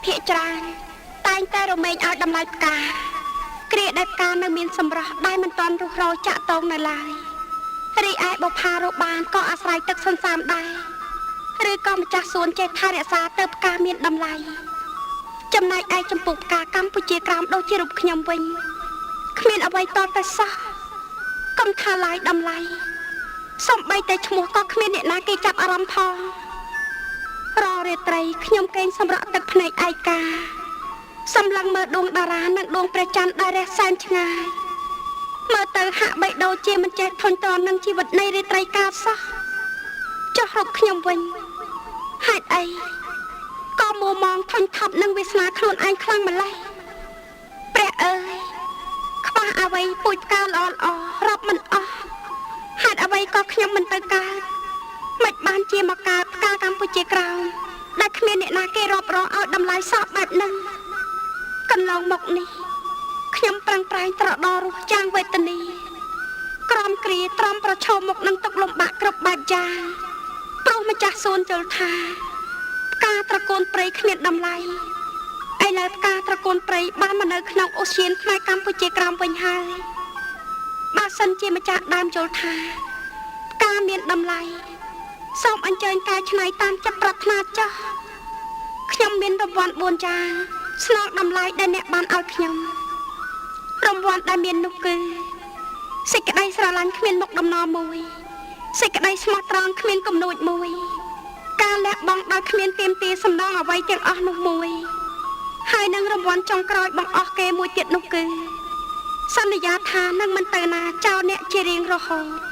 ភាកច្រើនតែងតែរមែងឲ្យតម្លៃផ្កាគ្រាដែលផ្កានៅមានសម្រស់ដែលមិនទាន់រុះរោចាក់តងនៅឡើយរីឯបុប្ផារបានក៏អាស្រ័យទឹកសន្សាមដែរឬក៏ម្ចាស់សួនចេះថែរក្សាទៅផ្កាមានតម្លៃចំណែកឯចំពោះផ្កាកម្ពុជាក្រោមដូចជារូបខ្ញុំវិញគ្មានអ្វីតតែសោះកុំថាឡាយតម្លៃសំបីតែឈ្មោះក៏គ្មានអ្នកណាគេចាប់អារម្មណ៍ផងរាល់រាត្រីខ្ញុំកេងសម្រក់ទឹកភ្នែកឯកាសម្លឹងមើលដួងតារានិងដួងព្រះច័ន្ទដែលរះសែនឆ្ងាយមើលទៅហាក់បីដូចជាមិនចេះធន់តនឹងជីវិតនៃរាត្រីកាលសោះចុះរូបខ្ញុំវិញហេតុអីក៏មួមងធុញថប់នឹងវាសនាខ្លួនឯងខ្លាំងម្ល៉េះព្រះអើយខ្វះអ្វីពូជផ្កាល្អល្អរាប់មិនអស់ហេតុអ្វីក៏ខ្ញុំមិនទៅកើតមិនបានជាមកកើតផ្កាកម្ពុជាក្រោមដែលគ្មានអ្នកណាគេរាប់រងឲ្យតម្លៃសោះបែបហ្នឹងកន្លងមកនេះខ្ញុំប្រឹងប្រែងត្រដររស់ចាំងវេទនាក្រំគ្រាត្រំប្រឈមមុខនឹងទុក្ខលំបាកគ្រប់បែបយ៉ាងព្រោះម្ចាស់សួនយល់ថាផ្កាត្រកូលព្រៃគ្មានតម្លៃឥឡូវផ្កាត្រកូលព្រៃបានមកនៅក្នុងអូសៀនផ្នែកកម្ពុជាក្រោមវិញហើយបើសិនជាម្ចាស់ដើមយល់ថាផ្កាមានតម្លៃសូមអញ្ជើញកែច្នៃតាមចិត្តប្រាថ្នាចុះខ្ញុំមានរង្វាន់4យ៉ាងស្នងតម្លៃដែលអ្នកបានឲ្យខ្ញុំរង្វាន់ដែលមាននោះគឺសេចក្តីស្រឡាញ់គ្មានមុខដំណរមួយសេចក្តីស្មោះត្រង់គ្មានគំនួចមួយការលះបង់ដោយគ្មានទាមទារសំណងអ្វីទាំងអស់នោះមួយហើយនឹងរង្វាន់ចុងក្រោយបង្អស់គេមួយទៀតនោះគឺសន្យាថានឹងមិនទៅណាចោលអ្នកជារៀងរហូត